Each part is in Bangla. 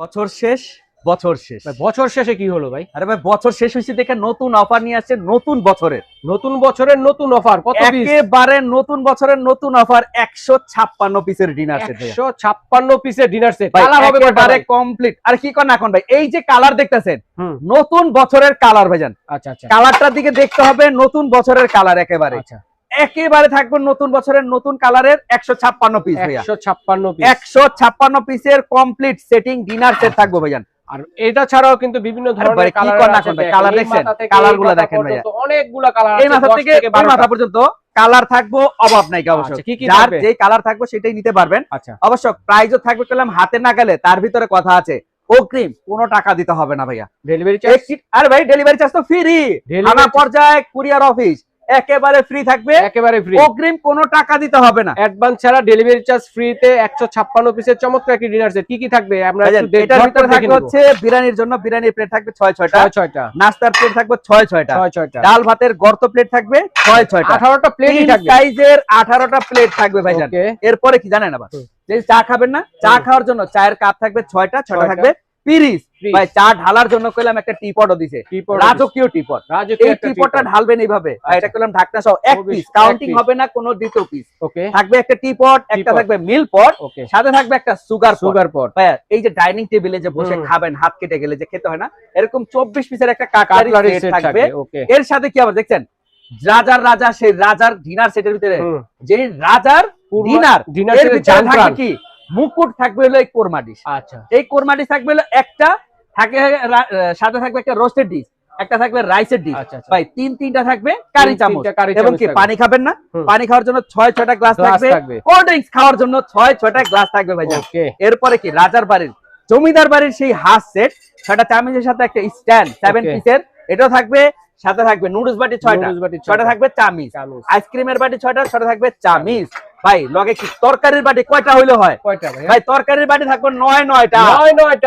বছর শেষ বছর শেষ ভাই বছর শেষে কি হলো ভাই? আরে ভাই বছর শেষ হয়েছে দেখে নতুন অফার নিয়ে আসছে নতুন বছরের নতুন অফার কত পিস? একেবারে নতুন বছরের নতুন অফার 156 পিসের ডিনার সেট 156 পিসের ডিনার সেট। কালার হবে একেবারে কমপ্লিট। আর কি করেন এখন ভাই, এই যে কালার দেখতেছেন নতুন বছরের কালার ভাইজান। আচ্ছা আচ্ছা, কালারটার দিকে দেখতে হবে, নতুন বছরের কালার একেবারে। আচ্ছা একেবারে থাকবে নতুন বছরের নতুন কালারের 156 পিস ভাইয়া। 156 পিস, 156 পিসের কমপ্লিট সেটিং ডিনার সেট থাকবে ভাইজান। আর এটা ছাড়াও কিন্তু বিভিন্ন ধরনের কালার আছে। কালার দেখছেন, কালারগুলো দেখেন ভাইয়া, অনেকগুলা কালার আছে। এই মাথা থেকে ওই মাথা পর্যন্ত কালার থাকবো, অভাব নাই অবশ্য। কি কি যার থাকবে? যে কালার থাকবে সেটাই নিতে পারবেন। আচ্ছা, অবশ্য প্রাইসও থাকবে পেলাম হাতে না গেলে, তার ভিতরে কথা আছে অগ্রিম কোনো টাকা দিতে হবে না ভাইয়া। Delivery charge? আরে ভাই ডেলিভারি চার্জ তো ফ্রি, থানা পর্যায়ে কুরিয়ার অফিস একেবারে ফ্রি থাকবে, একেবারে ফ্রি, অগ্রিম কোনো টাকা দিতে হবে না। অ্যাডভান্স ছাড়া ডেলিভারি চার্জ ফ্রিতে 156 পিসের চমৎকার একটি ডিনার সেট। কি কি থাকবে আমরা একটু এটার ভিতরে থাকবে হচ্ছে বিরিয়ানির জন্য বিরিয়ানির প্লেট থাকবে 6-6টা, নাস্তার প্লেট থাকবে 6-6টা, ডাল ভাতের গর্ত প্লেট থাকবে 6-6টা, 18টা প্লেটই থাকবে, সাইজের 18টা প্লেট থাকবে ভাইজান। এরপরে কি জানেন আবার, যে চা খাবেন না, চা খাওয়ার জন্য চায়ের কাপ থাকবে 6টা থাকবে পিরিস। ভাই চা ঢালার জন্য কইলাম একটা টিপটও দিছে, রাজকীয় টিপট। এই টিপটটা ঢালবেন এইভাবে, এটা কইলাম ঢাকনা সহ এক পিস, কাউন্টিং হবে না কোনো দ্বিতীয় পিস। ওকে, থাকবে একটা টিপট, একটা থাকবে মিল পট, সাথে থাকবে একটা সুগার পট। ভাই এই যে ডাইনিং টেবিলে যে বসে খাবেন, হাত কেটে গেলে যে খেতে হয় না, এরকম 24 পিসের একটা কাটলারি সেট থাকবে। এর সাথে কি আবার দেখছেন, রাজা সেই রাজার ডিনার সেটের ভিতরে যে রাজার ডিনার এর ভিতরে থাকবে কি মুকুট থাকবে হলো এই কোরমা ডিশ। আচ্ছা, এই কোরমা ডিশ থাকবে হলো একটা, থাকে সাথে থাকবে একটা রোস্টেড ডিশ, একটা থাকবে রাইসের ডিশ। ভাই তিনটা থাকবে কারি চামচ। এবং কি পানি খাবেন না, পানি খাওয়ার জন্য 6-6টা গ্লাস থাকবে, কোল্ড ড্রিঙ্কস খাওয়ার জন্য 6-6টা গ্লাস থাকবে ভাই। এরপরে কি রাজার বাড়ির জমিদার বাড়ির সেই হাঁস সেট 6টা চামচের সাথে একটা স্ট্যান্ড 7 পিসের, এটাও থাকবে। সাথে থাকবে নুডলস বাটি 6টা থাকবে চামিচ, আইসক্রিমের বাটি 6টা থাকবে চামিচ। ভাই লগে কি তরকারির বাটি কয়টা হইলে হয়? ভাই তরকারির বাটি থাকবে 9-9টা।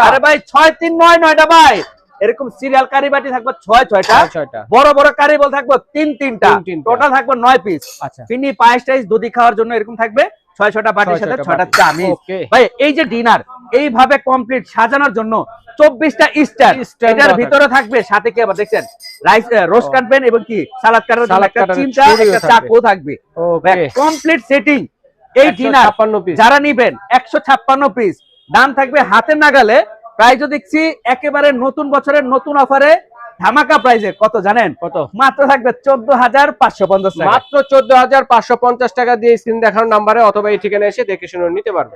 আরে ভাই 6-3-9-9টা ভাই। এরকম সিরিয়াল কারি বাটি থাকবে 6-6টা, বড় বড় কারি বল থাকবে 3-3টা, টোটাল থাকবে 9 পিস। ফিনি পায়েস টাইস দুধি খাওয়ার জন্য এরকম থাকবে 6-6টা বাটির সাথে 6টা চামিচ। ভাই এই যে ডিনার এইভাবে কমপ্লিট সাজানোর জন্য 24টা স্টার। এটার ভিতরে থাকবে সাথে কি আবার দেখছেন রাইস রোস্ট কাটবেন এবং কি সালাদ কাটার জন্য একটা চিমটা, একটা চাকু থাকবে। কমপ্লিট সেটিং এই ডিনার যারা নিবেন 156 পিস, দাম থাকবে হাতের নাগালে। প্রাইস দেখছি একেবারে নতুন বছরের নতুন অফারে ধামাকা প্রাইসে কত জানেন? কত? মাত্র থাকবে 14,550 টাকা। মাত্র 14,550 টাকা দিয়ে স্ক্রিন দেখানোর নাম্বারে অথবা এই ঠিকানায় এসে দেখে শুনে নিতে পারবেন।